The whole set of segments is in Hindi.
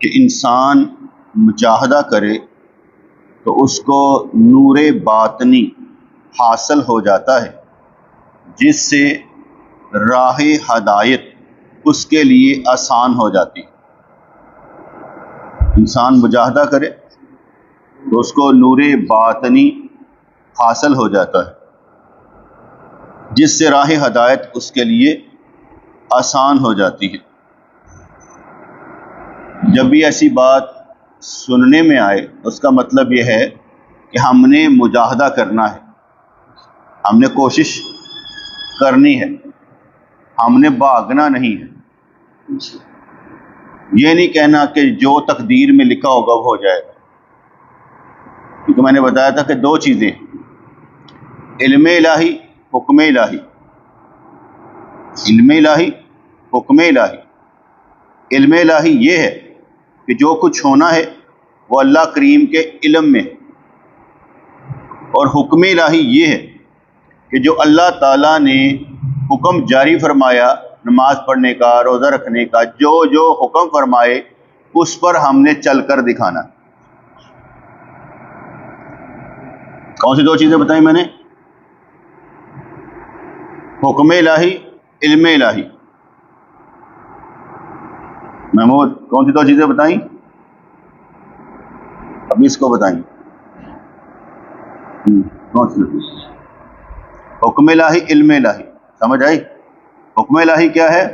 कि इंसान मुजाहदा करे तो उसको नूरे बातनी हासिल हो जाता है, जिससे राह हदायत उसके लिए आसान हो जाती है। इंसान मुजाहदा करे तो उसको नूरे बातनी हासिल हो जाता है, जिससे राह हदायत उसके लिए आसान हो जाती है। जब भी ऐसी बात सुनने में आए, उसका मतलब यह है कि हमने मुजाहदा करना है, हमने कोशिश करनी है, हमने भागना नहीं है। ये नहीं कहना कि जो तकदीर में लिखा होगा वो हो जाएगा, क्योंकि मैंने बताया था कि दो चीज़ें, इल्म इलाही, हुक्म इलाही। इल्म इलाही, हुक्म इलाही। इल्म इलाही ये है कि जो कुछ होना है वो अल्लाह करीम के इल्म में है, और हुक्म इलाही ये है कि जो अल्लाह ताला ने हुक्म जारी फरमाया नमाज पढ़ने का, रोज़ा रखने का, जो जो हुक्म फरमाए उस पर हमने चल कर दिखाना। कौन सी दो चीज़ें बताई मैंने? हुक्म इलाही, इल्म इलाही। महमूद, कौन सी दो चीज़ें बताई? अभी इसको बताएं। कौन सी? हुक्म इलाही, इल्म इलाही। समझ आई? हुक्म इलाही क्या है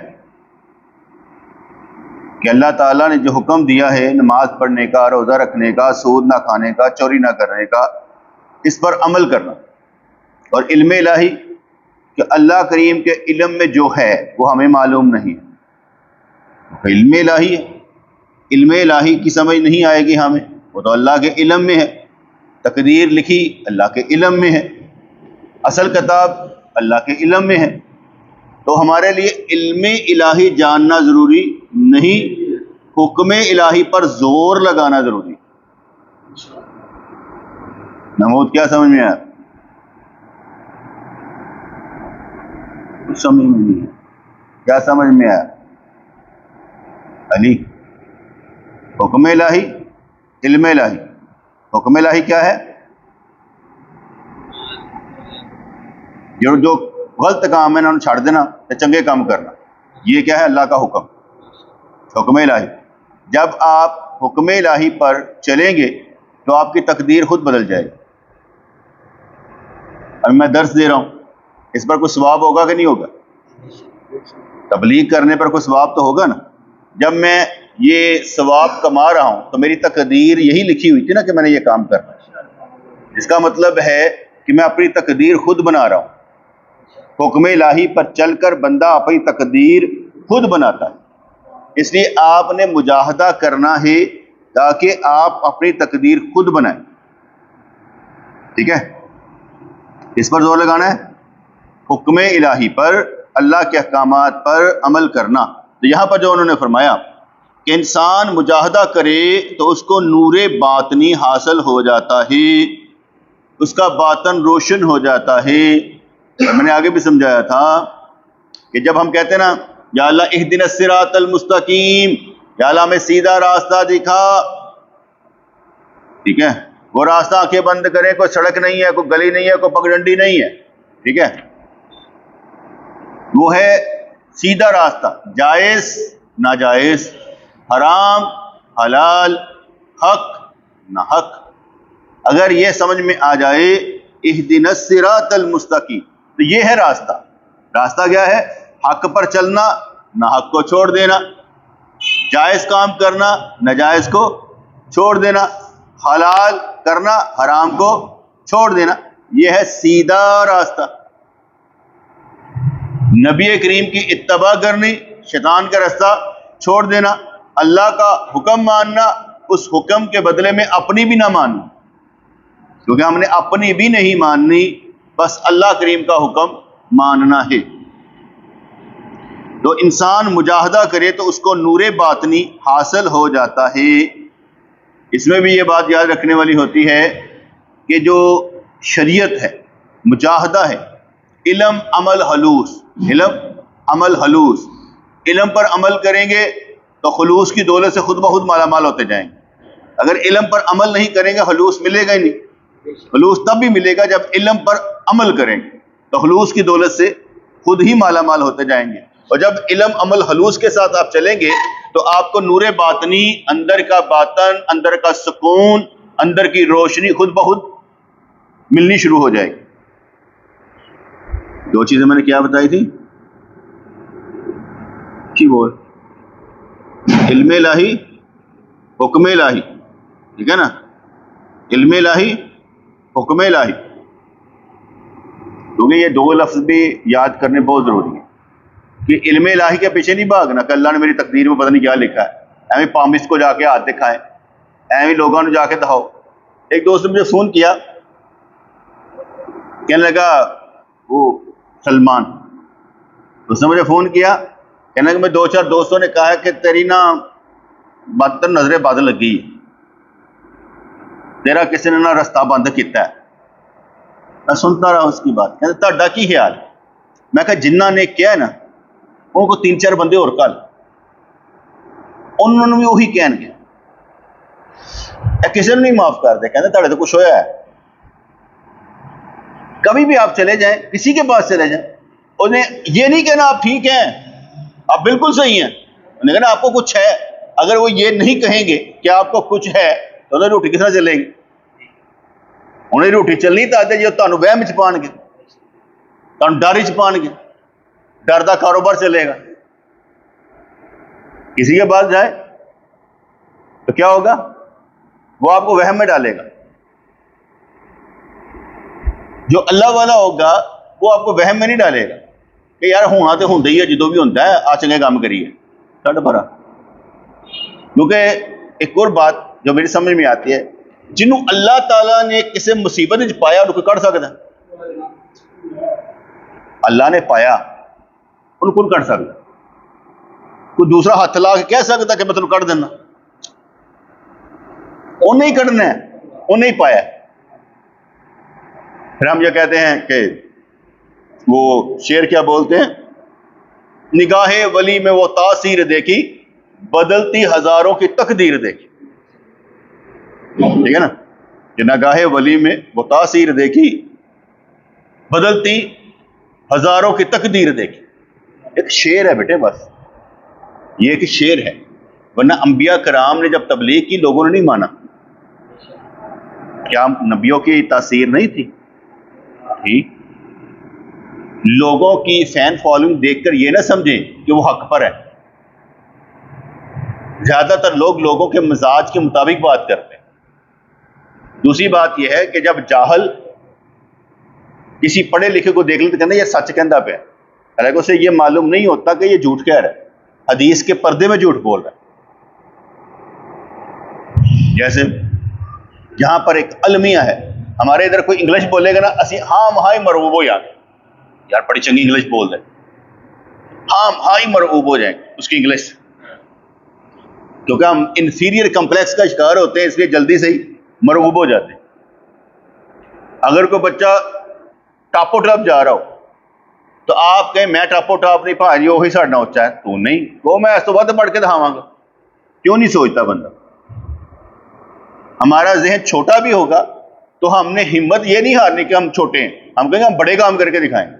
कि अल्लाह ताला ने जो हुक्म दिया है नमाज पढ़ने का, रोज़ा रखने का, सूद ना खाने का, चोरी ना करने का, इस पर अमल करना। और इल्म इलाही कि अल्लाह करीम के इल्म में जो है वो हमें मालूम नहीं है। इल्म इलाही है, इल्म इलाही की समझ नहीं आएगी हमें, वो तो अल्लाह के इल्म में है। तकदीर लिखी अल्लाह के इल्म में है, असल किताब अल्लाह के इल्म में है। तो हमारे लिए इल्म इलाही जानना ज़रूरी नहीं, हुक्म इलाही पर जोर लगाना ज़रूरी। महमूद, क्या समझ में आया? कुछ समझ में नहीं है। क्या समझ में आया अली? हुक्म इलाही, इल्म इलाही। हुक्म इलाही क्या है? जो गलत काम है ना छड़ देना तो चंगे काम करना, ये क्या है? अल्लाह का हुक्म, हुक्म इलाही। जब आप हुक्म इलाही पर चलेंगे तो आपकी तकदीर खुद बदल जाएगी। अब मैं दर्स दे रहा हूँ, इस पर कुछ सवाब होगा कि नहीं होगा? तबलीग करने पर कुछ सवाब तो होगा ना। जब मैं ये सवाब कमा रहा हूँ तो मेरी तकदीर यही लिखी हुई थी ना कि मैंने ये काम करना। इसका मतलब है कि मैं अपनी तकदीर खुद बना रहा हूँ। हुक्म इलाही पर चलकर बंदा अपनी तकदीर खुद बनाता है। इसलिए आपने मुजाहदा करना है ताकि आप अपनी तकदीर खुद बनाएं। ठीक है, इस पर जोर लगाना है, हुक्म इलाही पर, अल्लाह के अहकामात पर अमल करना। तो यहाँ पर जो उन्होंने फरमाया कि इंसान मुजाहदा करे तो उसको नूरे बातनी हासिल हो जाता है, उसका बातन रोशन हो जाता है। मैंने आगे भी समझाया था कि जब हम कहते हैं ना, या अल्लाह इहदिनस सिरातल मुस्तकीम, या अल्लाह हमें सीधा रास्ता दिखा, ठीक है, वो रास्ता आंखें बंद करें, कोई सड़क नहीं है, कोई गली नहीं है, कोई पगडंडी नहीं है, ठीक है, वो है सीधा रास्ता, जायज नाजायज, हराम हलाल, हक ना हक। अगर ये समझ में आ जाए इहदिनस सिरातल मुस्तकीम, तो ये है रास्ता। रास्ता क्या है? हक पर चलना, ना हक को छोड़ देना, जायज काम करना, नाजायज को छोड़ देना, हलाल करना, हराम को छोड़ देना। यह है सीधा रास्ता। नबी करीम की इत्तबा करनी, शैतान का रास्ता छोड़ देना, अल्लाह का हुक्म मानना, उस हुक्म के बदले में अपनी भी ना मानना, क्योंकि हमने अपनी भी नहीं माननी, बस अल्लाह करीम का हुक्म मानना है। तो इंसान मुजाहदा करे तो उसको नूरे बातनी हासिल हो जाता है। इसमें भी ये बात याद रखने वाली होती है कि जो शरीयत है, मुजाहदा है, इल्म अमल हलूस, इल्म अमल हलूस। इल्म पर अमल करेंगे तो खुलूस की दौलत से खुद ब खुद माला माल होते जाएंगे। अगर इल्म पर अमल नहीं करेंगे खुलूस मिलेगा ही नहीं। खुलूस तब भी मिलेगा जब इल्म पर अमल करेंगे, तो खुलूस की दौलत से खुद ही माला माल होते जाएंगे। और जब इल्म अमल खुलूस के साथ आप चलेंगे तो आपको नूरे बातनी, अंदर का बातन, अंदर का सुकून, अंदर की रोशनी खुद ब खुद मिलनी शुरू हो जाएगी। दो चीजें मैंने क्या बताई थी कि बोल, इल्म इलाही, हुक्म इलाही, ठीक है ना। इल्म इलाही, हुक्म इलाही, क्योंकि ये दो लफ्ज भी याद करने बहुत जरूरी है कि इल्म इलाही के पीछे नहीं भागना कि अल्लाह ने मेरी तकदीर में पता नहीं क्या लिखा है, एवं पामिस को जाके हाथ दिखाएं, एवं लोगों ने जाके दिखाओ। एक दोस्त ने मुझे फोन किया, कहने लगा वो सलमान, उसने मुझे फोन किया, कहने लगा मैं 2-4 दोस्तों ने कहा है कि तेरी ना बात तो नजरे बद लगी, तेरा किसी ने ना रास्ता बंद किया है। मैं सुनता रहा उसकी बात, कहते ਤੁਹਾਡਾ की ख्याल। मैं कहा जिन्ना ने किया ना उनको 3-4 बंदे और कल उन्होंने भी वही कहणगे, किसी ने नहीं माफ करते, कहते ਤੁਹਾਡੇ तो कुछ होया है। कभी भी आप चले जाएं, किसी के पास चले जाएं, उन्हें ये नहीं कहना आप ठीक हैं, आप बिल्कुल सही हैं, उन्हें कहना आपको कुछ है। अगर वो ये नहीं कहेंगे कि आपको कुछ है तो उन्हें रोटी किस तरह चलेगी? उन्हें रोटी चलनी तो आते जो तुहानू वहम च पाएंगे, तुहानू डर च पाएंगे, डर का कारोबार चलेगा। किसी के पास जाए तो क्या होगा? वो आपको वहम में डालेगा। जो अल्लाह वाला होगा वो आपको वहम में नहीं डालेगा कि यार होना तो होंदा ही है, जो भी होता है आ चंगे काम करिए छड्ड परा। क्योंकि एक और बात जो मेरी समझ में आती है, जिन्हों अल्लाह ताला ने किसी मुसीबत में पाया उनको कढ़ सकता, अल्लाह ने पाया उनको कढ़ सकता, कोई दूसरा हाथ ला के कह सकता कि मैं तुम कढ़ देना, उन्हें ही कढ़ना है, उन्हें ही पाया। फिर हम ये कहते हैं कि वो शेर क्या बोलते हैं, निगाहे वली में वो तासीर देखी, बदलती हजारों की तकदीर देखी, ठीक है ना। कि निगाहे वली में वो तासीर देखी, बदलती हजारों की तकदीर देखी। एक शेर है बेटे, बस ये एक शेर है, वरना अंबिया कराम ने जब तबलीग की लोगों ने नहीं माना। क्या नबियों की तासीर नहीं थी? ठीक, लोगों की फैन फॉलोइंग देखकर ये ना समझें कि वो हक पर है। ज्यादातर लोग लोगों के मिजाज के मुताबिक बात करते हैं। दूसरी बात यह है कि जब जाहल किसी पढ़े लिखे को देख लेते कहते ये सच कहता पे, हालांकि उसे ये मालूम नहीं होता कि ये झूठ कह रहा है, हदीस के पर्दे में झूठ बोल रहा है। जैसे यहां पर एक अलमिया है, हमारे इधर कोई इंग्लिश बोलेगा ना, असी हाँ वहां ही मरऊब हो यार बड़ी चंगी इंग्लिश बोल रहे, हाँ ही मरऊब हो जाए उसकी इंग्लिश, क्योंकि हम इंफीरियर कम्प्लेक्स का शिकार होते हैं, इसलिए जल्दी से ही मरऊब हो जाते हैं। अगर कोई बच्चा टापो टॉप जा रहा हो तो आप कहें मैं टापो टॉप नहीं भाजी वही साढ़ा उच्चा है, तू नहीं वो मैं इस तो वध पढ़ के दिखावांगा। क्यों नहीं सोचता बंदा? हमारा जहन छोटा भी होगा तो हमने हिम्मत ये नहीं हारनी कि हम छोटे हैं, हम कहेंगे हम बड़े काम करके दिखाएंगे।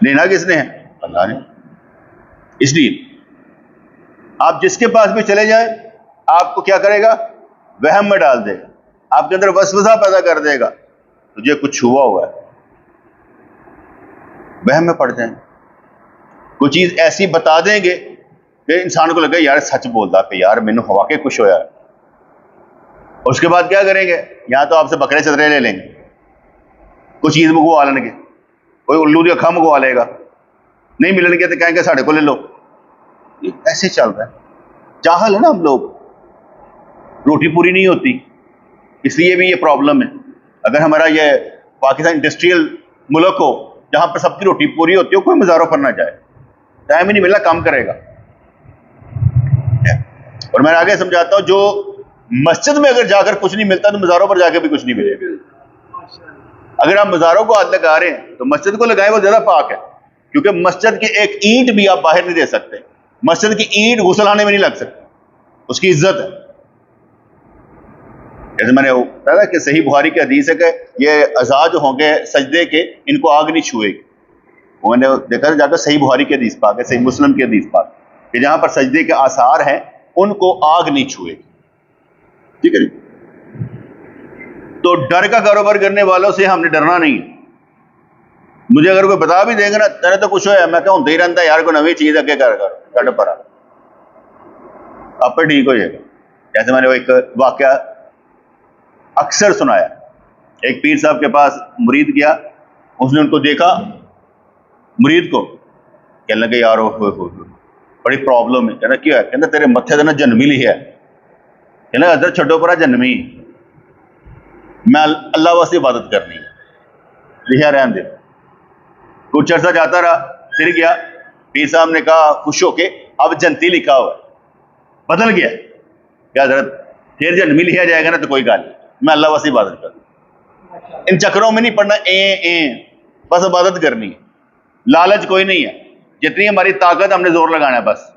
लेना किसने है? अल्लाह ने। इसलिए आप जिसके पास भी चले जाएं आपको क्या करेगा? वहम में डाल देगा, आपके अंदर वसवसा पैदा कर देगा, तुझे कुछ हुआ है, वहम में पड़ जाएंगे। कोई चीज ऐसी बता देंगे कि इंसान को लगे यार सच बोलता कि यार मैनू हवा के कुछ होया। उसके बाद क्या करेंगे? या तो आपसे बकरे चतरे ले लेंगे, कोई चीज मंगवा लेंगे, कोई उल्लू की अखा मंगवा लेगा, नहीं मिलेंगे तो कहेंगे साढ़े को ले लो। ये ऐसे चल रहा है, जाहल है ना हम लोग, रोटी पूरी नहीं होती, इसलिए भी ये प्रॉब्लम है। अगर हमारा ये पाकिस्तान इंडस्ट्रियल मुल्क हो जहां पर सबकी रोटी पूरी होती हो, कोई मज़ारों पर ना जाए, टाइम ही नहीं मिला काम करेगा। और मैं आगे समझाता हूं, जो मस्जिद में अगर जाकर कुछ नहीं मिलता तो मज़ारों पर जाकर भी कुछ नहीं मिलेगा। अगर आप मज़ारों को हाथ लगा रहे हैं तो मस्जिद को लगाएं, वो ज्यादा पाक है, क्योंकि मस्जिद की एक ईंट भी आप बाहर नहीं दे सकते। मस्जिद की ईंट गुस्लखाने में नहीं लग सकती, उसकी इज्जत है। जैसे मैंने बताया कि सही बुखारी की हदीस है कि ये अज़ा जो होंगे सजदे के, इनको आग नहीं छुएगी। मैंने देखा जाकर सही बुखारी की हदीस पाक है, सही मुस्लिम की हदीस पाक कि जहां पर सजदे के आसार हैं उनको आग नहीं छुएगी। ठीक है जी। तो डर का कारोबार करने वालों से हमने डरना नहीं है। मुझे अगर कोई बता भी देगा ना तेरे तो कुछ है, मैं कहूँ दे रहता यार, कोई नवी चीज अगे कर कट पड़ा आप ठीक हो जाएगा। जैसे मैंने वो एक वाकया अक्सर सुनाया, एक पीर साहब के पास मुरीद गया, उसने उनको देखा मुरीद को, कहने लगे यार हो बड़ी प्रॉब्लम है। कहना क्या है? कहना तेरे मत्थे से ना जन्मी लिखा है। कहना अदर छड्डो परा जन्मी, मैं अल्लाह वास्ते इबादत करनी है, लिखा रहन दे। कुछ अर्सा जाता रहा, फिर गया, पीर साहब ने कहा खुश होके अब जनती लिखा हुआ, बदल गया क्या हजरत, फिर जन्मी लिखा जाएगा ना तो कोई गल नहीं, मैं अल्लाह वास्ते इबादत करनी, इन चक्करों में नहीं पढ़ना, बस इबादत करनी है। लालच कोई नहीं है, जितनी हमारी ताकत हमने जोर लगाना है, बस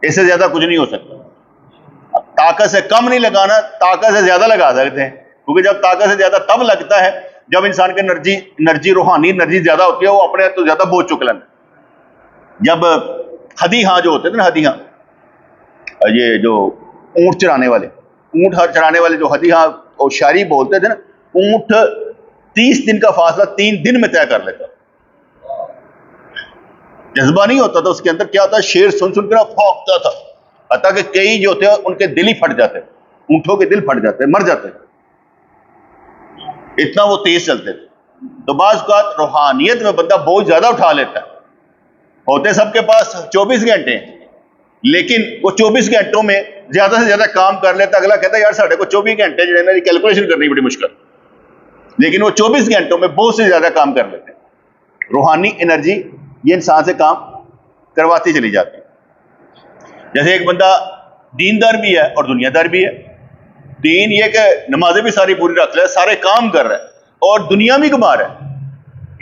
इससे ज्यादा कुछ नहीं हो सकता। ताकत से कम नहीं लगाना, ताकत से ज्यादा लगा सकते हैं, क्योंकि जब ताकत से ज्यादा तब लगता है जब इंसान की एनर्जी रूहानी एनर्जी ज्यादा होती है, वो अपने तो ज्यादा बोझ चुकलन। जब हदी हाँ जो होते थे ना, हदी हाँ, ये जो ऊंट चराने वाले, ऊंट चराने वाले जो हदी हाँ और शायरी बोलते थे ना, ऊंट 30 दिन का फासला 3 दिन में तय कर लेता। जज्बा नहीं होता था उसके अंदर, क्या होता है शेर सुन सुनकर भौंकता था, हत्ता कि कई जो होते हैं उनके दिल ही फट जाते, ऊंटों के दिल फट जाते, मर जाते, इतना वो तेज चलते थे। तो बाज़ औक़ात रूहानियत में बंदा बोझ ज्यादा उठा लेता है, होते सबके पास 24 घंटे हैं, लेकिन वो 24 घंटों में ज्यादा से ज्यादा काम कर लेता। अगला कहता है यार साढ़े को 24 घंटे जो है ना कैलकुलेशन करनी बड़ी मुश्किल, लेकिन वो 24 घंटों में बहुत से ज्यादा काम कर लेते हैं। रूहानी एनर्जी ये इंसान से काम करवाती चली जाती है। जैसे एक बंदा दीनदार भी है और दुनियादार भी है। दीन ये कि नमाजें भी सारी पूरी रख ले, सारे काम कर रहा है और दुनिया भी कमा रहा है,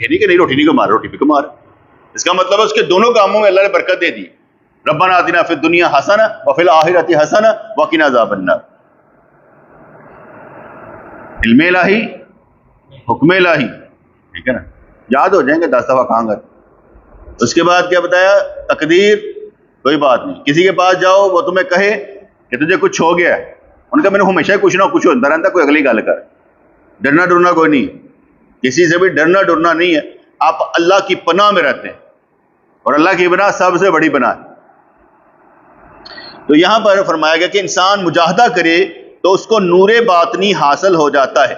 ये नहीं कि नहीं रोटी नहीं कमा रहा, रोटी भी कमा रहा है। इसका मतलब है उसके दोनों कामों में अल्लाह ने बरकत दे दी। रब्बना आतिना फिद दुनिया हसना व फिल आखिरति हसना व क़िना अज़ाबन्नार। इल्मे इलाही, हुक्म इलाही, ठीक है ना, याद हो जाएंगे 10 दफा कहांगा। उसके बाद क्या बताया, तकदीर कोई बात नहीं। किसी के पास जाओ वो तुम्हें कहे कि तुझे कुछ हो गया है, उनका मैंने हमेशा कुछ ना कुछ होता रहता, कोई अगली गल कर। डरना डरना कोई नहीं, किसी से भी डरना डरना नहीं है। आप अल्लाह की पनाह में रहते हैं और अल्लाह की पनाह सबसे बड़ी पनाह है। तो यहां पर फरमाया गया कि इंसान मुजाहदा करे तो उसको नूरे बातनी हासिल हो जाता है।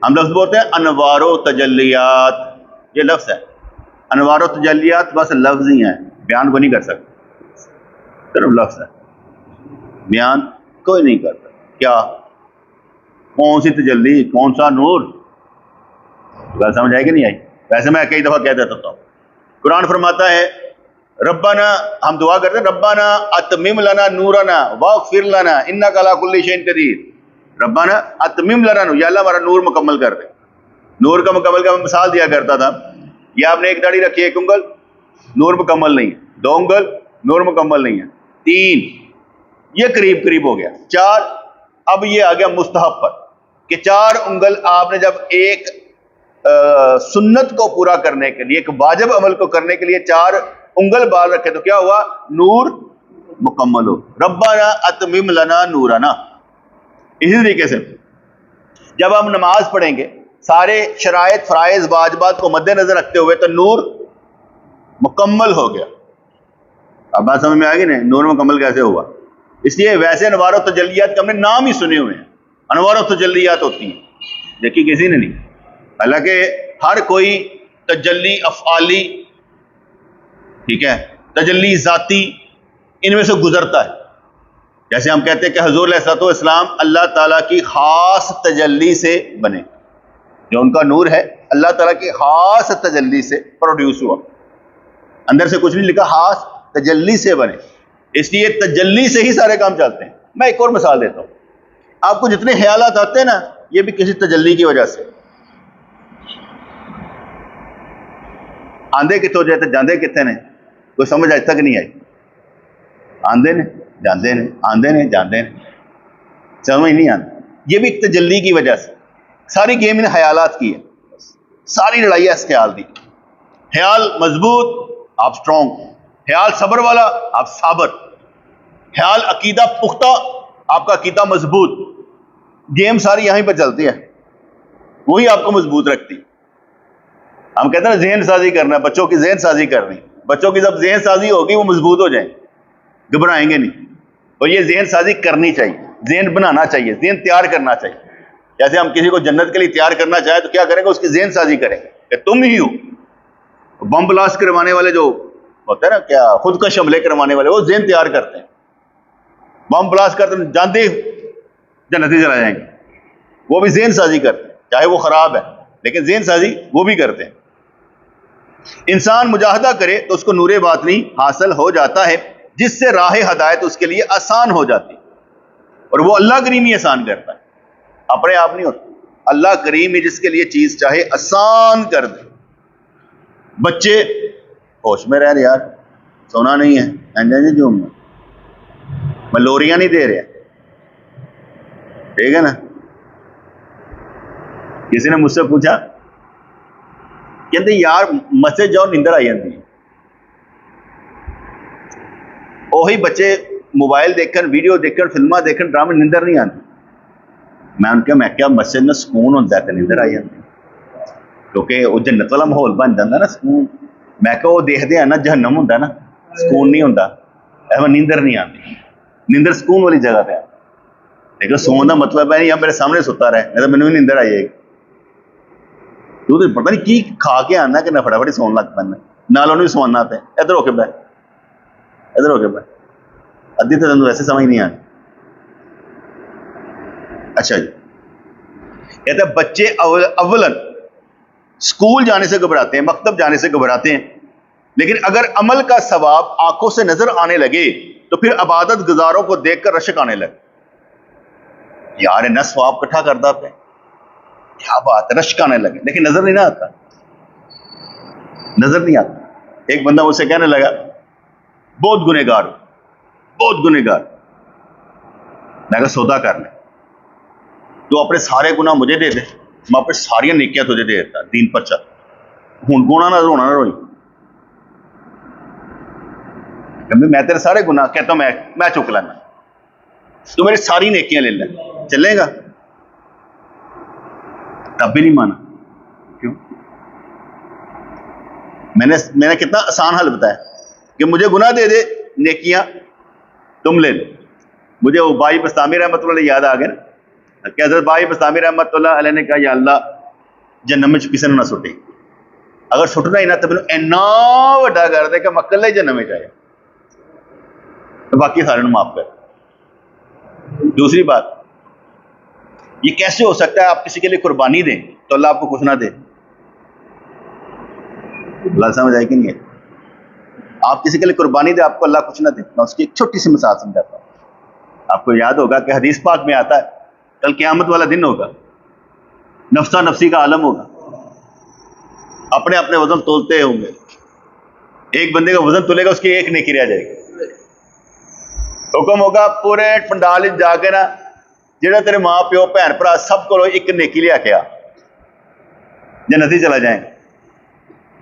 हम लफ्ज बोलते हैं अनवारो तजल्लियात, ये लफ्ज है अनवारो तजल्लियात, बस लफ्ज ही है, बयान को नहीं कर सकते, सिर्फ लफ्ज है, बयान कोई नहीं करता। क्या कौन सी तजल्ली, कौन सा नूर, बात समझ आई कि नहीं आई? वैसे मैं कई दफा कह देता हूं, कुरान फरमाता है रब्बाना, हम दुआ करते हैं रब्बाना अतमिम लना नूरना वग़फिर लना इन्नका अला कुल्ली शैइन कदीर। रब्बाना अतमिम लना, या अल्लाह हमारा नूर मुकम्मल कर दे। नूर का मुकम्मल का मैं मिसाल दिया करता था, ये आपने एक दाढ़ी रखी है, 1 उंगल नूर मुकम्मल नहीं है, 2 उंगल नूर मुकम्मल नहीं है, 3 ये करीब करीब हो गया, 4 अब ये आ गया मुस्तहब पर कि 4 उंगल आपने जब एक सुन्नत को पूरा करने के लिए, एक वाजिब अमल को करने के लिए 4 उंगल बाल रखे तो क्या हुआ, नूर मुकम्मल हो। रब्बाना अतमिम लना नूरना। इसी तरीके से जब हम नमाज पढ़ेंगे सारे शराइत फराइज वाजिबात को मद्देनजर रखते हुए तो नूर मुकम्मल हो गया। अब बात समझ में आ गई ना, नूर मुकम्मल कैसे हुआ? इसलिए वैसे अनवार और तजल्लियात के हमने नाम ही सुने हुए हैं, अनवार और तजल्लियात होती हैं, देखिए किसी ने नहीं। हालांकि हर कोई तजल्ली अफ़आली, ठीक है, तजल्ली ज़ाती, इनमें से गुजरता है। जैसे हम कहते हैं कि हुज़ूर अलैहिस्सलातु वस्सलाम अल्लाह ताला की खास तजल्ली से बने, जो उनका नूर है अल्लाह ताला की खास तजल्ली से प्रोड्यूस हुआ, अंदर से कुछ नहीं लिखा, खास तजल्ली से बने, इसलिए तजल्ली से ही सारे काम चलते हैं। मैं एक और मिसाल देता हूं, आपको जितने ख्यालात आते हैं ना, ये भी किसी तजल्ली की वजह से आंधे कितने हो जाते, जांदे कितने ने, कोई समझ आज तक नहीं आई। आंदे ने जाते ने, आंदे ने जाते ने, समझ नहीं आती। ये भी एक तजल्ली की वजह से। सारी गेम इन ख्यालात की है, सारी लड़ाई है इस ख्याल की। ख्याल मजबूत आप स्ट्रॉन्ग, ख्याल सब्र वाला आप साबर, ख्याल अकीदा पुख्ता आपका अकीदा मजबूत। गेम सारी यहीं पर चलती है, वही आपको मजबूत रखती। हम कहते हैं ना जहन साजी करना, बच्चों की जहन साजी करनी। बच्चों की जब जहन साजी होगी वो मजबूत हो जाएंगे, घबराएंगे नहीं। और ये जहन साजी करनी चाहिए, जहन बनाना चाहिए, जहन तैयार करना चाहिए। जैसे हम किसी को जन्नत के लिए तैयार करना चाहें तो क्या करेंगे, उसकी जहन साजी करेंगे कि तुम ही हो। बम ब्लास्ट करवाने वाले जो होते हैं ना, क्या खुदकश हमले करवाने वाले, वो जहन तैयार करते हैं। बम ब्लास्ट करते जानते जन्नत ही चला जाएंगे। वो भी जहन साजी करते हैं, चाहे वो खराब है लेकिन जहन साजी वो भी करते हैं। इंसान मुजाहदा करे तो उसको नूरे बातनी हासिल हो जाता है, जिससे राह हदायत उसके लिए आसान हो जाती है। और वो अल्लाह करीम ही आसान करता है, अपने आप नहीं होता। अल्लाह करीम ही जिसके लिए चीज चाहे आसान कर दे। बच्चे होश में रह रहे यार, सोना नहीं है, एंजन जो मैं लोरियां नहीं दे रहा, ठीक है ना। किसी ने मुझसे पूछा, कहते यार मस्जिद जाओ नींदर आई जाती है। वही बच्चे मोबाइल देखकर, वीडियो देखकर, फिल्मा देखकर, ड्रामे, नींदर नहीं आती। मैं क्या मस्जिद में सुकून होता है, नींदर आई जाती, क्योंकि वो जन्नत वाला माहौल बन जाता ना, सुकून। मैं क्या वो देखते हैं ना, जहन्नम होता ना, सुकून नहीं होता, ऐसा नींदर नहीं आती। नींदर सुकून वाली जगह पे, लेकिन सोने का मतलब है नहीं मेरे सामने सुता रहे, नहीं तो मैंने भी नींदर आई जाएगी। तू तो पता नहीं की खा के आना कि ना फटाफट सोन लग पैना, नालों भी सोना पे इधर होके बह, इधर होके बह, अद्धी तो तेन वैसे समझ नहीं आती। अच्छा जी, कहते हैं बच्चे अव्वलन स्कूल जाने से घबराते हैं, मकतब जाने से घबराते हैं, लेकिन अगर अमल का सवाब आंखों से नजर आने लगे तो फिर इबादत गुजारों को देखकर रशक आने लगे। यार न सवाब इकट्ठा करता पे, क्या बात है, रश्क आने लगे, लेकिन नजर नहीं ना आता, नजर नहीं आता। एक बंदा मुझसे कहने लगा, बहुत गुनहगार, बहुत गुनहगार। मैं कहा सौदा कर ले, तो अपने सारे गुनाह मुझे दे दे, मैं अपने सारिया नेकियां तुझे दे देता, दीन पर चल, हूं गुना ना रोना ना रोई। मैं तेरे सारे गुनाह कहता हूं, मैं चुक लेना, तू मेरी सारी नेकियां ले ले, चलेगा? तब भी नहीं माना। क्यों? मैंने कितना आसान हल बताया कि मुझे गुनाह दे दे, नेकियां तुम ले लो। मुझे वो भाई बस्तामी रहमतुल्लाह याद आ गया ना, कि हज़रत भाई बस्तामी रहमतुल्लाह अलैह ने कहा, या अल्लाह जन्नत में किसी ने ना सुटे, अगर सुटना ही ना तो मैंने इन्ना वड्डा कर दे कि मैं कल्ला ही जन्नत में जाए, तो बाकी सारे माफ कर। दूसरी बात, ये कैसे हो सकता है आप किसी के लिए कुर्बानी दें तो अल्लाह आपको कुछ ना दे? अल्लाह समझ आए कि नहीं है? आप किसी के लिए कुर्बानी दे, आपको अल्लाह कुछ ना दे। मैं उसकी एक छोटी सी मिसाल समझाता हूँ। आपको याद होगा कि हदीस पाक में आता है, कल क़यामत वाला दिन होगा, नफ्सा नफ्सी का आलम होगा, अपने अपने वजन तोलते होंगे, एक बंदे का वजन तोलेगा, उसकी एक नेकी रह जाएगी। हुक्म होगा पूरे पंडाल जाके ना, जेड़ा तेरे मां प्यो भैन भरा सब को एक नेकी लिया के आ, जन्नत ही चला जाएंगे।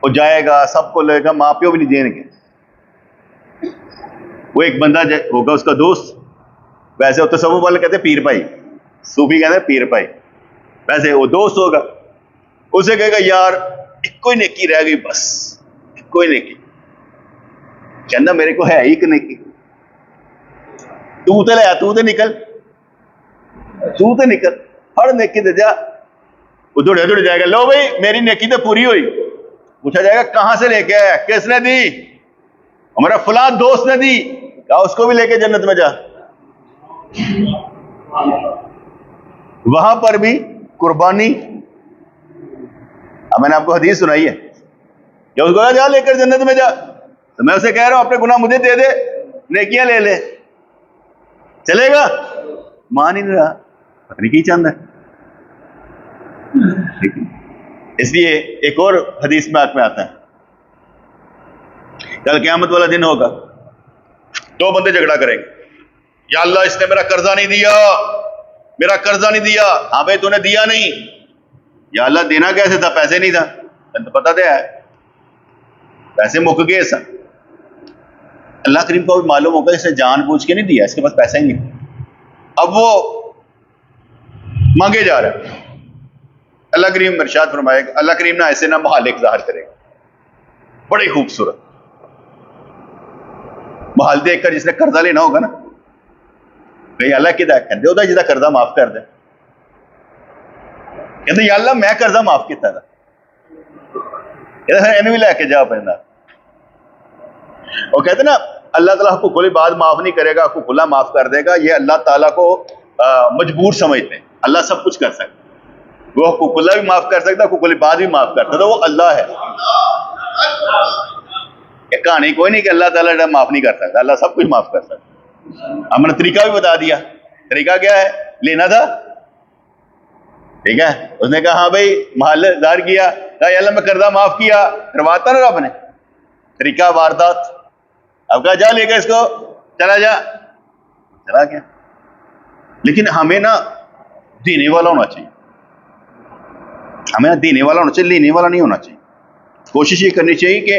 वो जाएगा, सबको लेगा, मां प्यो भी नहीं देंगे। वो एक बंदा होगा, उसका दोस्त, वैसे वो तसव्वुफ वाले कहते पीर भाई, सूफी कहते पीर भाई, वैसे वो दोस्त होगा, उसे कहेगा यार एक कोई नेकी रह गई, बस एक कोई नेकी। कहना मेरे को है एक नेकी, तू तो ले, तू तो निकल, तू तो निकल, हर नेकी दे जा। वो दौड़े दौड़े जाएगा, लो भाई मेरी नेकी तो पूरी हुई। पूछा जाएगा कहां से लेके आया, किसने दी? हमारा फलां दोस्त ने दी। क्या उसको भी लेके जन्नत में जा। वहां पर भी कुर्बानी, अब मैंने आपको हदीस सुनाई है कि उसको कहा जा लेकर जन्नत में जा, तो मैं उसे कह रहा हूं अपने गुनाह मुझे दे दे, नेकियां ले ले, चलेगा? मान ही नहीं रहा, पता नहीं क्या चाहता है। इसलिए एक और हदीस में आता है, कल क़यामत वाला दिन होगा, दो बंदे झगड़ा करेंगे, या अल्लाह इसने मेरा कर्जा नहीं दिया, मेरा कर्जा नहीं दिया। हाँ भाई तूने दिया नहीं, या अल्लाह देना कैसे था, पैसे नहीं था, तो पता तो है पैसे मुक गए सन। अल्लाह करीम को भी मालूम होगा इसने जानबूझ के नहीं दिया, इसके पास पैसा ही नहीं था, अब वो मांगे जा रहा है। अल्लाह करीम इरशाद फरमाएगा, अल्लाह करीम ना ऐसे ना महालिक ज़ाहिर करेगा, बड़ी खूबसूरत महाल देखकर जिसने कर्जा लेना होगा ना, भाई अल्लाह किदा कहते हो जिदा कर्जा माफ कर दे, कहते या अल्लाह मैं कर्जा माफ किया था, इन्हें भी लैके जा पैदा। और कहते ना अल्लाह ताला हुकूकुल इबाद माफ नहीं करेगा, हुकूकुल्ला माफ कर देगा। ये अल्लाह ताला को मजबूर समझते हैं, अल्लाह सब कुछ कर सकता, वो हुकूकुल्ला भी माफ कर सकता, हुकूकुल इबाद भी माफ करता, तो वो अल्लाह है। ये कहानी कोई नहीं कि अल्लाह ताला माफ नहीं कर सकता, अल्लाह सब कुछ माफ कर सकता। हमने तरीका भी बता दिया, तरीका क्या है, लेना था, ठीक है। उसने कहा हाँ भाई महल ज़ाहिर किया, कहा अल्लाह मैं कर्जा माफ किया, करवाता ना रब ने, तरीका वारदात। अब कहा जा लेगा इसको, चला जा, चला गया। लेकिन हमें ना देने वाला होना चाहिए, हमें ना देने वाला होना चाहिए, लेने वाला नहीं होना चाहिए। कोशिश ये करनी चाहिए कि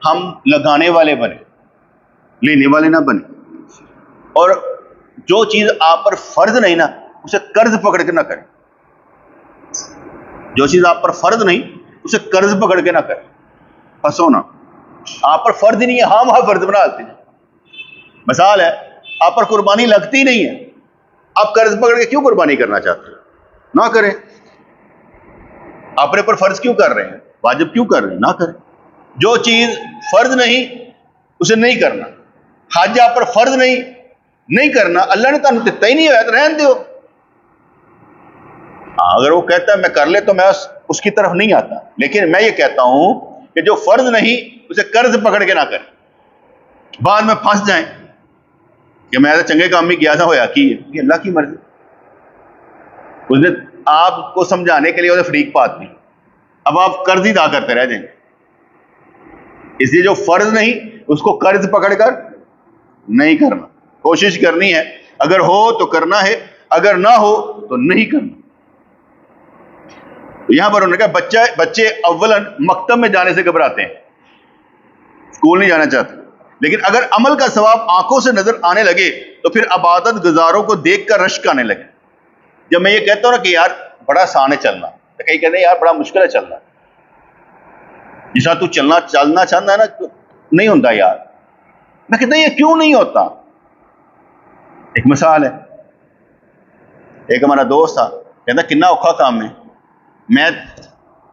हम लगाने वाले बने, लेने वाले ना बने। और जो चीज आप पर फर्ज नहीं ना, उसे कर्ज पकड़ के ना करें। जो चीज आप पर फर्ज नहीं, उसे कर्ज पकड़ के ना करें, फंसो ना। आप पर फर्ज ही नहीं है, हम फर्ज बना लेते हैं। मिसाल है, आप पर कुर्बानी लगती नहीं है, आप कर्ज पकड़ के क्यों कुर्बानी करना चाहते हो, ना करें। अपने पर फर्ज क्यों कर रहे हैं, वाजिब क्यों कर रहे हैं, ना करें। जो चीज फर्ज नहीं उसे नहीं करना। हज आप पर फर्ज नहीं करना, अल्लाह ने तुम दिता ही नहीं है तो रहने दो। अगर वो कहता है मैं कर ले तो मैं उसकी तरफ नहीं आता, लेकिन मैं ये कहता हूं कि जो फर्ज नहीं उसे कर्ज पकड़ के ना करें, बाद में फंस जाएं कि मैं तो चंगे काम भी किया था, होया कि अल्लाह की मर्जी। उसने आपको समझाने के लिए उसने फरीक बात दी, अब आप कर्ज ही अदा करते रह जाएंगे। इसलिए जो फर्ज नहीं उसको कर्ज पकड़कर नहीं करना, कोशिश करनी है। अगर हो तो करना है, अगर ना हो तो नहीं करना। यहां पर उन्होंने कहा बच्चे अव्वलन मकतब में जाने से घबराते हैं, स्कूल नहीं जाना चाहते, लेकिन अगर अमल का सवाब आंखों से नजर आने लगे तो फिर अबादत गुजारों को देखकर रश्क आने लगे। जब मैं ये कहता हूं ना कि यार बड़ा आसान है चलना, तो कहीं कहते हैं यार बड़ा मुश्किल है चलना, जिस तू चलना चाहता है ना, तो नहीं होता यार। मैं कहता ये क्यों नहीं होता। एक मिसाल है, एक हमारा दोस्त था, कहता कितना औखा काम है, मैं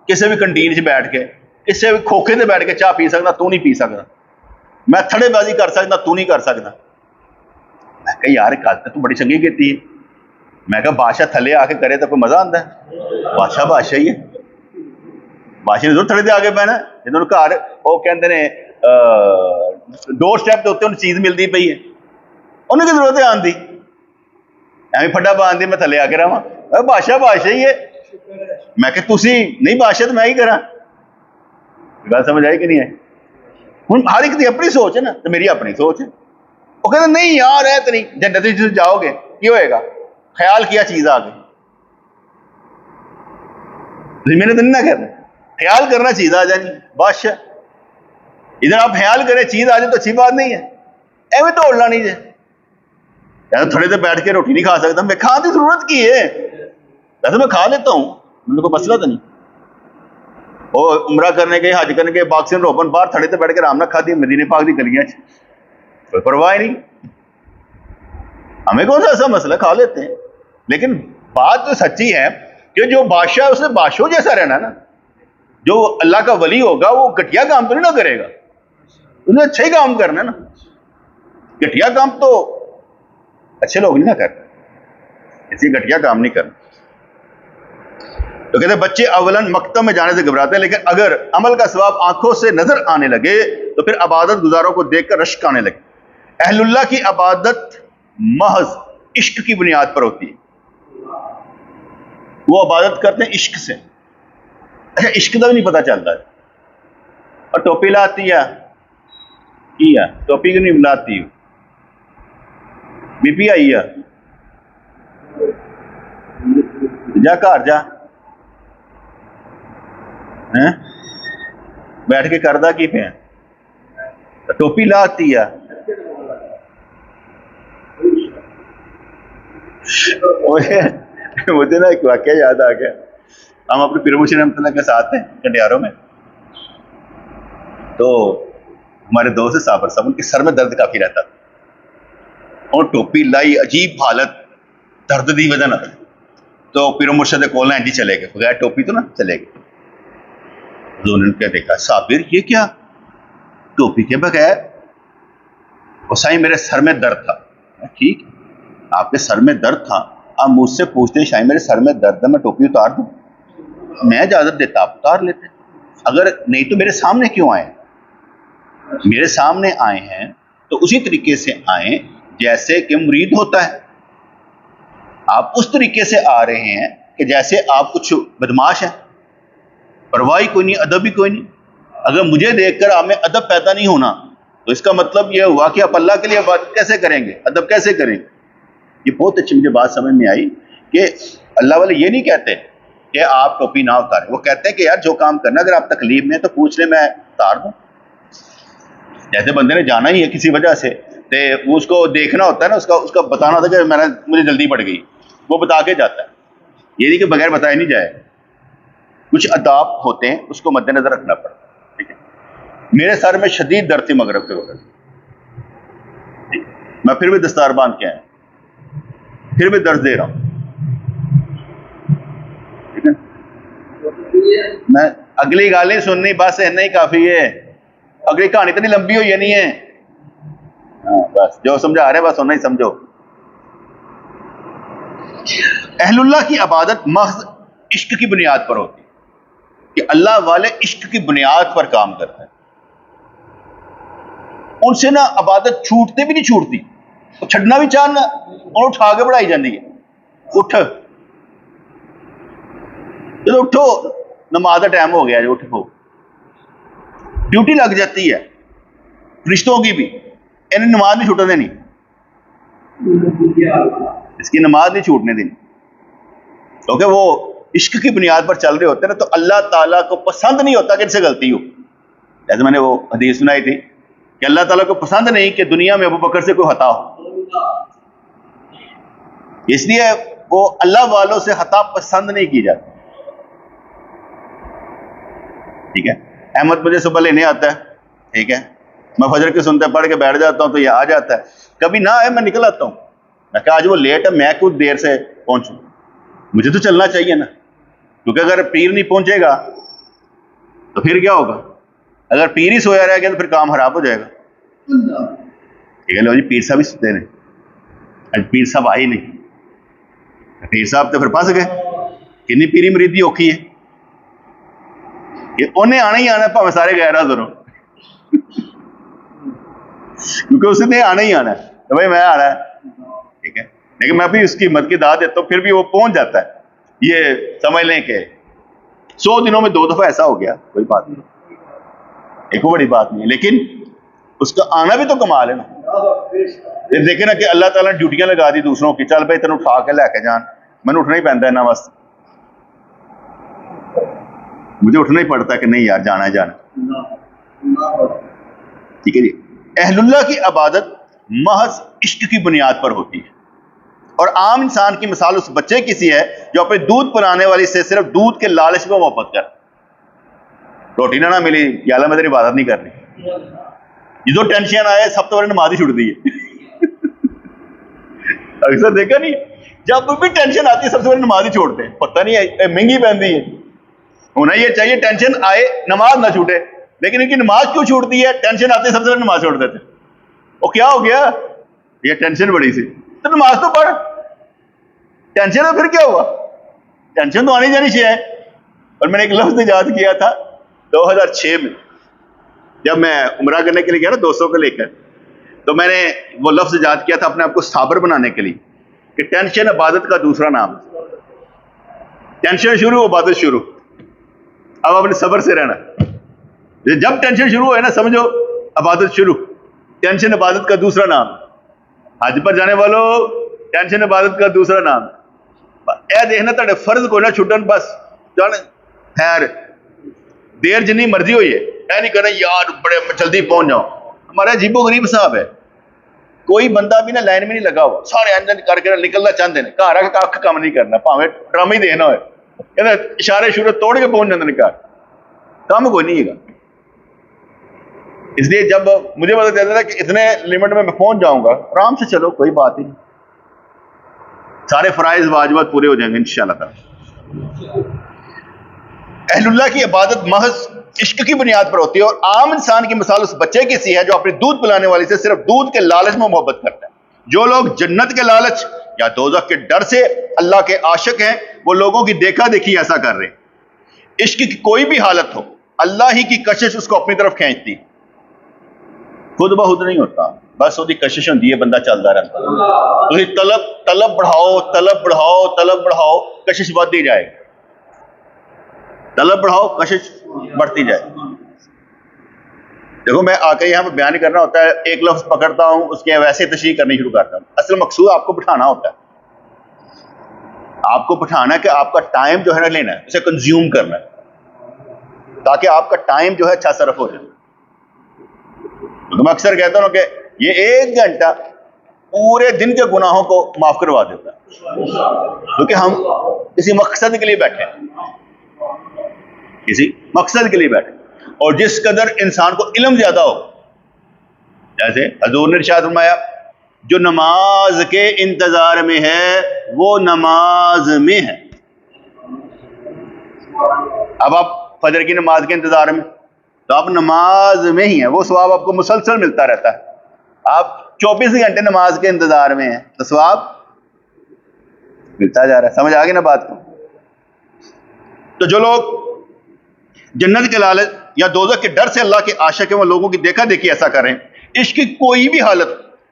किसी भी कंटीन च बैठ के किसी भी खोखे से बैठ के चाह पी सकता, तू नहीं पी सकता, मैं थड़ेबाजी कर सकता, तू नहीं कर सकता। मैं कहा यार गल तो तू बड़ी चंगी की है। मैं कहा बादशाह थले आके करे तो कोई मजा आता है, बादशाह ही है, बादशाह ने जरूर थड़े से आगे पैना। जिन्होंने घर वो कहते ने डोर स्टैप के उत्ते चीज मिलती पई है, उन्हें की जरूरत है आन दी, एवं फड्डा पान दी मैं थले आके रहा, बादशाह ही है। मैं कि तुसी नहीं बादशाह तो मैं ही करा। गल समझ आई कि नहीं है। हुण हर एक की अपनी सोच है ना, तो मेरी अपनी सोच है। वो कहते नहीं यार है तो नहीं, जन्नत में जाओगे की होएगा, ख्याल किया चीज आ गई, मैंने तो नहीं ना कहना, ख्याल करना चीज आ जानी बादशाह। इधर आप ख्याल करें चीज आ जाए तो अच्छी बात नहीं है, एवं तोड़ना नहीं है। थोड़े देर बैठ के रोटी नहीं खा सकता, मैं खाने की जरूरत की है, वैसे मैं खा लेता हूं, मुझे कोई मसला तो नहीं। वो उम्रा करने के हज करने के पाक से रोपन बाहर थड़े से बैठ के आराम ना खाती मदीने पाक की गलियां, कोई परवाह नहीं, हमें कौन सा ऐसा मसला, खा लेते हैं। लेकिन बात तो सच्ची है कि जो बादशाह उसने बादशाह जैसा रहना ना, जो अल्लाह का वली होगा वो घटिया काम तो नहीं ना करेगा, उसने अच्छे ही काम करना ना, घटिया काम तो अच्छे लोग नहीं ना करते, इसलिए घटिया काम नहीं करना। तो कहते बच्चे अवलन मकतब में जाने से घबराते हैं, लेकिन अगर अमल का सवाब आंखों से नजर आने लगे तो फिर अबादत गुजारों को देखकर रश्क आने लगे। अहलुल्लाह की अबादत महज इश्क की बुनियाद पर होती है, वो अबादत करते हैं इश्क से। अच्छा इश्क का भी नहीं पता चलता है, और टोपी लाती है टोपी क्यों नहीं लाती, बीपी आई है, जा घर जा, हैं बैठ के करदा की पे, टोपी लाती है। मुझे ना एक वाक्य याद आ गया। हम अपने पीर मुर्शिद रहमतुल्लाह के साथ हैं कंडियारों में, तो हमारे दोस्त साबर साहब, उनके सर में दर्द काफी रहता था और टोपी लाई, अजीब हालत, दर्द दी वजह ना, तो पीर मुर्शिद कोल इंज चले गए बगैर टोपी तो ना चले गए। उन्होंने क्या देखा, साबिर ये क्या टोपी के बगैर? और साईं मेरे सर में दर्द था। ठीक, आपके सर में दर्द था, आप मुझसे पूछते शायद मेरे सर में दर्द है, मैं टोपी उतार दूं? मैं इजाजत देता, आप उतार लेते। अगर नहीं तो मेरे सामने क्यों आए? मेरे सामने आए हैं तो उसी तरीके से आए जैसे कि मुरीद होता है। आप उस तरीके से आ रहे हैं कि जैसे आप कुछ बदमाश हैं, परवाही कोई नहीं, अदब भी कोई नहीं। अगर मुझे देखकर आप में अदब पैदा नहीं होना तो इसका मतलब यह हुआ कि आप अल्लाह के लिए बात कैसे करेंगे, अदब कैसे करेंगे? ये बहुत अच्छी मुझे बात समझ में आई कि अल्लाह वाले ये नहीं कहते कि आप टोपी ना उतारें, वो कहते हैं कि यार जो काम करना, अगर आप तकलीफ में तो पूछ ले, मैं उतार दूं। जैसे बंदे ने जाना ही है किसी वजह से, तो वो उसको देखना होता है ना, उसका बताना होता है कि मुझे जल्दी पड़ गई, वो बता के जाता है। ये नहीं कि बगैर बताए नहीं जाए, कुछ अदाब होते हैं, उसको मद्देनजर रखना पड़ता है। ठीक है, मेरे सर में शदीद दर्द थी मगरब के वक्त, मैं फिर भी दस्तार बांध के आया, फिर भी दर्द दे रहा हूं। ठीक है, मैं अगली गाली सुननी बस इतना ही काफी है, अगली कहानी तो नहीं लंबी हुई नहीं है। हाँ, बस जो समझा रहे बस उतना ही समझो। अहलुल्लाह की इबादत महज इश्क की बुनियाद पर होती है कि अल्लाह वाले इश्क की बुनियाद पर काम करते हैं। उनसे ना इबादत छूटते भी नहीं छूटती, छड़ना भी चाहना और उठा के बढ़ाई जाती है। उठ, चलो उठो, नमाज का टाइम हो गया जो, उठो, ड्यूटी लग जाती है फरिश्तों की भी, इन्हें नमाज नहीं छूटने देनी, इसकी नमाज नहीं छूटने देनी, क्योंकि वो इश्क की बुनियाद पर चल रहे होते हैं ना, तो अल्लाह ताला को पसंद नहीं होता कि इनसे गलती हो। जैसे मैंने वो हदीस सुनाई थी कि अल्लाह ताला को पसंद नहीं कि दुनिया में अबू बकर से कोई हता हो, इसलिए वो अल्लाह वालों से हता पसंद नहीं की जाती। ठीक है, अहमद मुझे सुबह लेने आता है, ठीक है, मैं फजर की सुनते पढ़ के बैठ जाता हूं तो ये आ जाता है, कभी ना आए मैं निकल आता हूं, मैं कहा आज वो लेट है, मैं कुछ देर से पहुंचू, मुझे तो चलना चाहिए ना, क्योंकि अगर पीर नहीं पहुंचेगा तो फिर क्या होगा? अगर पीर ही सोया रह गया तो फिर काम खराब हो जाएगा। ठीक है, लो जी, पीर साहब ही सुते रहे, आज पीर साहब आई नहीं, पीर साहब तो फिर फंस गए। कितनी पीरी मरीदी औखी है, उन्हें आना ही आना, भावें सारे गैर हाजिर हो, क्योंकि उसने आना ही आना है, तो भाई मैं आना है। ठीक है, लेकिन मैं भी उसकी मत की दाद देता हूं, फिर भी वो पहुंच जाता है। ये समझ लें कि 100 दिनों में 2 दफा ऐसा हो गया, कोई बात नहीं, एक बड़ी बात नहीं, लेकिन उसका आना भी तो कमाल है ना। देखे ना कि अल्लाह ताला ने ड्यूटियां लगा दी दूसरों की, चल भाई तेन उठा के लैके जान, मैंने उठना ही पैंदा इन्होंने वास्ते, मुझे उठना ही पड़ता है कि नहीं यार जाना है जाना। ठीक है जी, अहलुल्लाह की इबादत महज इश्क की बुनियाद पर होती है, और आम इंसान की मिसाल उस बच्चे की सी है जो अपने दूध पिलाने वाली से सिर्फ दूध के लालच में मोहब्बत कर, रोटी ना मिली याला मैं तेरी इबादत नहीं करनी, जो टेंशन आए सब तो नमाज ही छुट दी है। अक्सर देखा नहीं, जब भी टेंशन आती है सबसे पहले नमाज ही छोड़ते हैं, पता नहीं है महंगी पहनती है, होना ये चाहिए टेंशन आए नमाज ना छूटे, लेकिन इनकी नमाज क्यों छूटती है? टेंशन आती है सबसे पहले नमाज छोड़ देते। वो क्या हो गया, ये टेंशन बड़ी सी, तो नमाज तो पढ़, टेंशन है फिर क्या हुआ? टेंशन तो आनी जानी चाहिए। और मैंने एक लफ्ज याद किया था 2006 में, जब मैं उम्रा करने के लिए गया ना दोस्तों को लेकर, तो मैंने वो लफ्ज याद किया था अपने आप को साबर बनाने के लिए कि टेंशन इबादत का दूसरा नाम, टेंशन शुरू इबादत शुरू। अब अपने सब्र से रहना, जब टेंशन शुरू हो ना समझो इबादत शुरू, टेंशन इबादत का दूसरा नाम। हज पर जाने वालों, टेंशन इबादत का दूसरा नाम है। ए देखना तेरे फर्ज को ना छुटन, बस जाने खैर देर जितनी मर्जी हुई है, ऐ नहीं करना यार बड़े जल्दी पहुंच जाओ। हमारा अजीबो गरीब साहब है, कोई बंदा भी ना लाइन में नहीं लगा हुआ, सारे अंदर करके निकलना चाहते हैं, घर आके कख काम नहीं करना, भावें ड्रामा ही देना हो, इशारे शुरू तोड़ के पहुंच जाते हैं घर, काम कोई नहीं है। इसलिए जब मुझे पता चलता था कि इतने लिमिट में मैं पहुंच जाऊंगा, आराम से चलो, कोई बात ही नहीं, सारे फराइज वाजिबात पूरे हो जाएंगे इंशाअल्लाह ताला। अहलुल्लाह की इबादत महज इश्क की बुनियाद पर होती है, और आम इंसान की मिसाल उस बच्चे की सी है जो अपनी दूध पिलाने वाली से सिर्फ दूध के लालच में मोहब्बत करता है। जो लोग जन्नत के लालच या दोज़ख के डर से अल्लाह के आशिक हैं, वो लोगों की देखा देखी ऐसा कर रहे हैं। इश्क की कोई भी हालत हो, अल्लाह ही की कशिश उसको अपनी तरफ खींचती, खुद ब खुद नहीं होता, बस उसकी कशिश होती है, बंदा चलता रहता है। तलब तलब बढ़ाओ, तलब बढ़ाओ, तलब बढ़ाओ, कशिश बढ़ती जाएगी, तलब बढ़ाओ, कशिश बढ़ती जाए। देखो मैं आके यहाँ पे बयान करना होता है, एक लफ्ज पकड़ता हूँ, उसके वैसे तशरीह करनी शुरू करता हूँ। असल मकसूद आपको बिठाना होता है, आपको बिठाना है कि आपका टाइम जो है ना लेना है, उसे कंज्यूम करना है, ताकि आपका टाइम जो है अच्छा सरफ हो जाए। तो मैं अक्सर कहता हूँ कि ये 1 घंटा पूरे दिन के गुनाहों को माफ करवा देता है, क्योंकि हम किसी मकसद के लिए बैठे हैं, किसी मकसद के लिए बैठे। और जिस कदर इंसान को इल्म ज्यादा हो, जैसे हजूर ने इरशाद फरमाया, जो नमाज के इंतजार में है वो नमाज में है। अब आप फजर की नमाज के इंतजार में, तो आप नमाज में ही हैं, वो सवाब आपको मुसलसल मिलता रहता है। आप 24 घंटे नमाज के इंतजार में हैं, तो सवाब मिलता जा रहा है। समझ आ गई ना बात को? तो जो लोग जन्नत के लालच या दोज़ख के डर से अल्लाह के आशिक हैं, वो लोगों की देखा देखी ऐसा करें। इश्क की कोई भी हालत,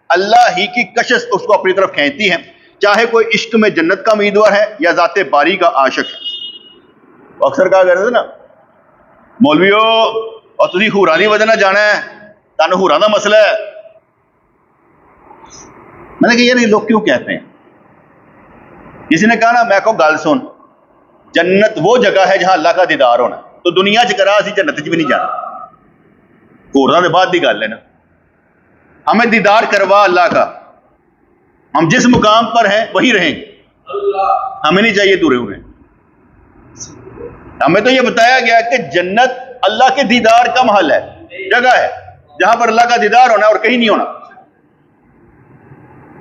अल्लाह ही की कशिश उसको अपनी तरफ खींचती है, चाहे कोई इश्क में जन्नत का उम्मीदवार है या ज़ाते बारी का आशिक है। तो अक्सर कहा करते थे ना, मौलवियों और तुझी हुरानी वजना जाना है, तानु हुराना मसला है। मैंने कहा यार ये लोग क्यों कहते हैं? किसी ने कहा ना, मैं को गल सुन, जन्नत वो जगह है जहां अल्लाह का दीदार होना, तो दुनिया च करा असी जन्नत च भी नहीं जाना, होरना के बाद की गल है ना। हमें दीदार करवा अल्लाह का, हम जिस मुकाम पर हैं वही रहेंगे, हमें नहीं चाहिए दूर हुए। हमें तो ये बताया गया कि जन्नत अल्लाह के दीदार का महल है, जगह है जहां पर अल्लाह का दीदार होना और कहीं नहीं होना।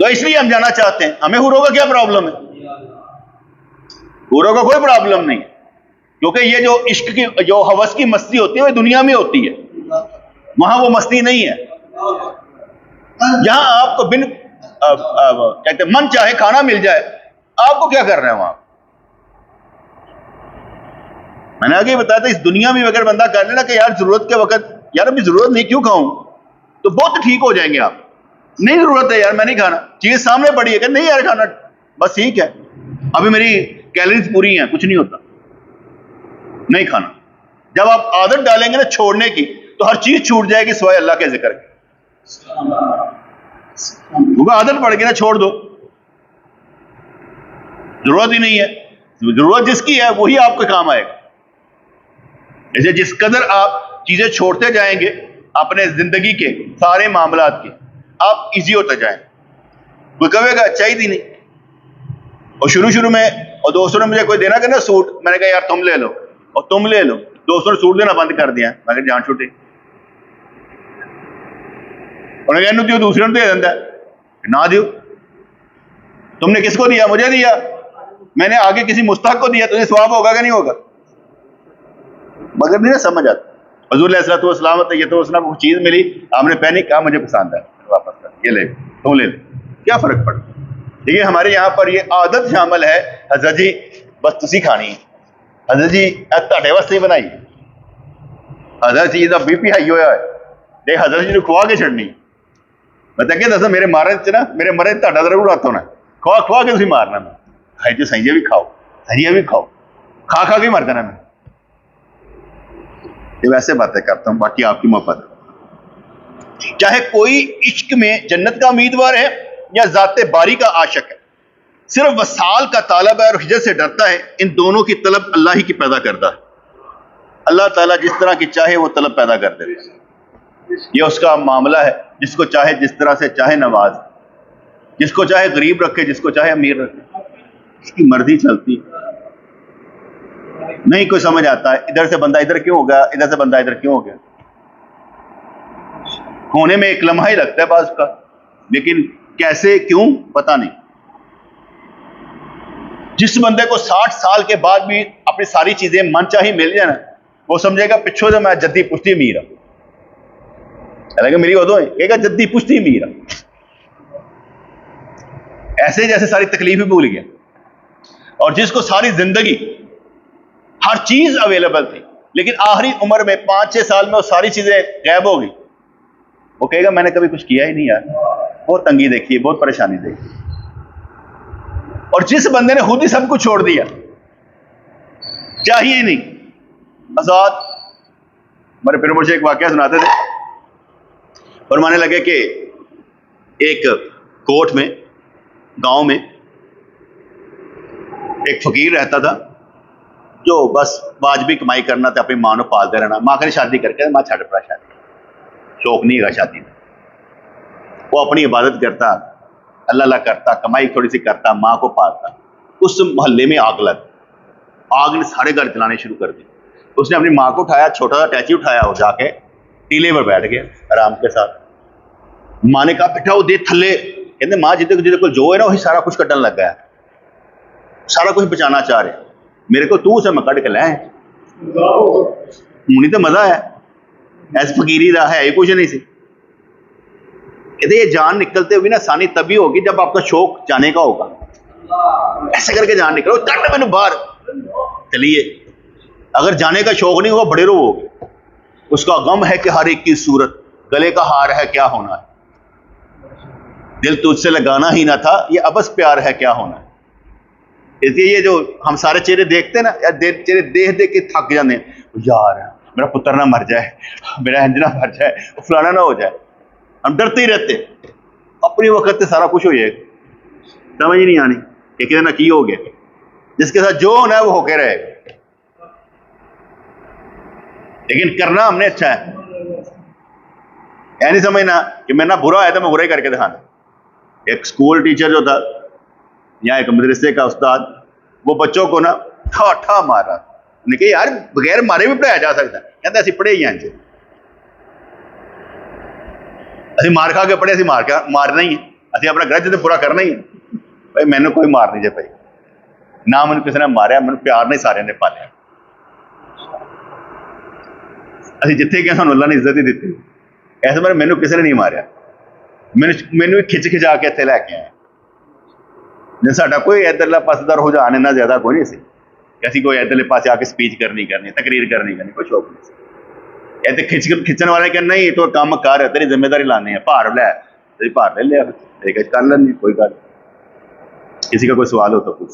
तो इसलिए हम जाना चाहते हैं। हमें हुरों का क्या प्रॉब्लम है? हुरों का कोई प्रॉब्लम नहीं, क्योंकि ये जो इश्क की जो हवस की मस्ती होती है वो दुनिया में होती है, वहां वो मस्ती नहीं है। जहां आपको बिन कहते मन चाहे खाना मिल जाए, आपको क्या करना है वहां? मैंने आगे बताया था, इस दुनिया में अगर बंदा कर लेना कि यार जरूरत के वक्त यार अभी जरूरत नहीं, क्यों खाऊं, तो बहुत ठीक हो जाएंगे आप। नहीं जरूरत है यार, मैं नहीं खाना, चीज सामने पड़ी है कि नहीं यार खाना, बस ठीक है, अभी मेरी कैलोरीज पूरी हैं, कुछ नहीं होता, नहीं खाना। जब आप आदत डालेंगे ना छोड़ने की, तो हर चीज छूट जाएगी सिवाय अल्लाह के जिक्र के। क्योंकि आदत पड़ गई ना, छोड़ दो, जरूरत ही नहीं है। जरूरत जिसकी है वही आपके काम आएगा। जैसे जिस कदर आप चीजें छोड़ते जाएंगे अपने जिंदगी के सारे मामलात के, आप इजी होते जाएं। कोई कहेगा चाहिए नहीं, और शुरू में और दोस्तों ने मुझे कोई देना कि ना सूट, मैंने कहा यार तुम ले लो, और तुम ले लो। दोस्तों ने सूट देना बंद कर दिया, मैं जान छुट्टी। उन्हें कहना दियो, दूसरे ने दे देता ना दियो। तुमने किसको दिया? मुझे दिया, मैंने आगे किसी मुस्तहक को दिया, तुझे सवाब होगा कि नहीं होगा? मगर नहीं ना समझ आता। हुज़ूर अलैहिस्सलाम ये तो उसने कुछ चीज मिली, आपने पहनी, कहा मुझे पसंद है, वापस कर, ये ले, तुम ले लो, क्या फर्क पड़ता? देखिए हमारे यहाँ पर ये आदत शामिल है, हज़रत जी बस तुसी खानी है, हज़रत जी ਤੁਹਾਡੇ वास्ते ही बनाई, हज़रत जी का बीपी हाई होया है, देख हज़रत जी ने खुआ के छड़नी। मैं तो क्या दसा, मेरे मारे च ना, मेरे मरे ਤੁਹਾਡਾ जरूर हथ होना, खुआ के तुसी मारना। मैं हाई जो सही भी खाओ, सही भी खाओ, खा के मर जाना मैं। ये वैसे बातें करता हूं, बाकी आपकी मोहब्बत। चाहे कोई इश्क में जन्नत का उम्मीदवार है या ज़ाते बारी का आशिक है, सिर्फ वसाल का तालब है और हिजरत से डरता है, इन दोनों की तलब अल्लाह ही की पैदा करता है। अल्लाह ताला जिस तरह की चाहे वो तलब पैदा कर देता है। ये उसका मामला है, जिसको चाहे जिस तरह से चाहे नवाज, जिसको चाहे गरीब रखे, जिसको चाहे अमीर रखे, इसकी मर्जी चलती है। नहीं कोई समझ आता है इधर से बंदा इधर क्यों हो गया, इधर से बंदा इधर क्यों हो गया। होने में एक लम्हा ही लगता है बाज का, लेकिन कैसे क्यों पता नहीं। जिस बंदे को 60 साल के बाद भी अपनी सारी चीजें मनचाही मिल जाए ना, वो समझेगा पिछो तो मैं जद्दी पुश्ती अमीर हूं, हालांकि मेरी उदो है कहेगा जद्दी पुश्ती अमीर हूं। ऐसे जैसे सारी तकलीफ भूल गया। और जिसको सारी जिंदगी हर चीज अवेलेबल थी, लेकिन आखिरी उम्र में 5-6 साल में वो सारी चीजें गायब हो गई, वो कहेगा मैंने कभी कुछ किया ही नहीं यार, बहुत तंगी देखी, बहुत परेशानी देखी। और जिस बंदे ने खुद ही सब कुछ छोड़ दिया, चाहिए नहीं, आजाद। हमारे फिर मुझे एक वाकया सुनाते थे, फरमाने लगे कि एक कोट में, गांव में एक फकीर रहता था जो बस वाजबी कमाई करना था, अपनी मां को पालते रहना। मां करी शादी करके, मां छड़ पड़ा शादी, शौक नहीं है शादी में। वो अपनी इबादत करता, अल्लाह अल्लाह करता, कमाई थोड़ी सी करता, मां को पालता। उस मोहल्ले में आग लग, आग ने सारे घर जलाने शुरू कर दी। उसने अपनी मां को उठाया, छोटा सा टैची उठाया और जाके टीले पर बैठ गया आराम के साथ। मां ने कहा बेटा वो दे थले, कहते मां जिदे को जो है ना वही सारा कुछ कटन लग गया, सारा कुछ बचाना चाह रहे, मेरे को तू से मैं कट के लै हूं तो मजा है, ऐस फकीरी रहा है ये कुछ नहीं सी। कहते ये जान निकलते हुए ना आसानी तभी होगी जब आपका शौक जाने का होगा। ऐसे करके जान निकलो, कट मैंने बाहर चलिए। अगर जाने का शौक नहीं होगा बड़े रोगे, उसका गम है कि हर एक की सूरत, गले का हार है क्या होना है, दिल तुझसे लगाना ही ना था, ये अबस प्यार है क्या होना है। इसलिए ये जो हम सारे चेहरे देखते हैं ना, यार चेहरे देख देख के थक जाते हैं, यार मेरा पुत्र ना मर जाए, मेरा हंज ना मर जाए, फलाना ना हो जाए। हम डरते ही रहते, अपनी वक्त से सारा कुछ हो जाएगा, समझ ही नहीं आनी एक ना की हो गया। जिसके साथ जो होना है वो होके रहेगा, लेकिन करना हमने अच्छा है। नहीं समझना कि मैं ना बुरा है तो मैं बुरा ही करके दिखाना। एक स्कूल टीचर जो था या एक मदरसे का उस्ताद, वो बच्चों को ना ठा ठा मारा। उन्हें कहा यार बगैर मारे भी पढ़ाया जा सकता है, कहते असं पढ़े ही हैं, असं मार खा के पढ़े, असं मारना ही है, असं अपना ग्रज तो पूरा करना ही है। भाई मैंने कोई मार नहीं जे भाई, ना मैंने किसी ने मारिया, मैंने प्यार नहीं सारे ने पालिया। असं जिथे गए सानू अल्लाह ने इज्जत ही दी, ऐसे बार मैंने किसी ने नहीं मारिया, मैंने खिच खिचा के इत्थे लैके आए। साडा कोई इधरला पासे का रुझान इन्ना ज्यादा कोई नहीं सी, असीं कोई इधरले पासे आके स्पीच करनी तकरीर करनी कोई शौक नहीं सी। इत्थे खिचण वाले कहना नहीं तो काम कर, तेरी जिम्मेदारी लाने है, भार लै, भार ले लिया, कर लेंगे कोई गल। किसी का कोई सवाल हो तो पूछ।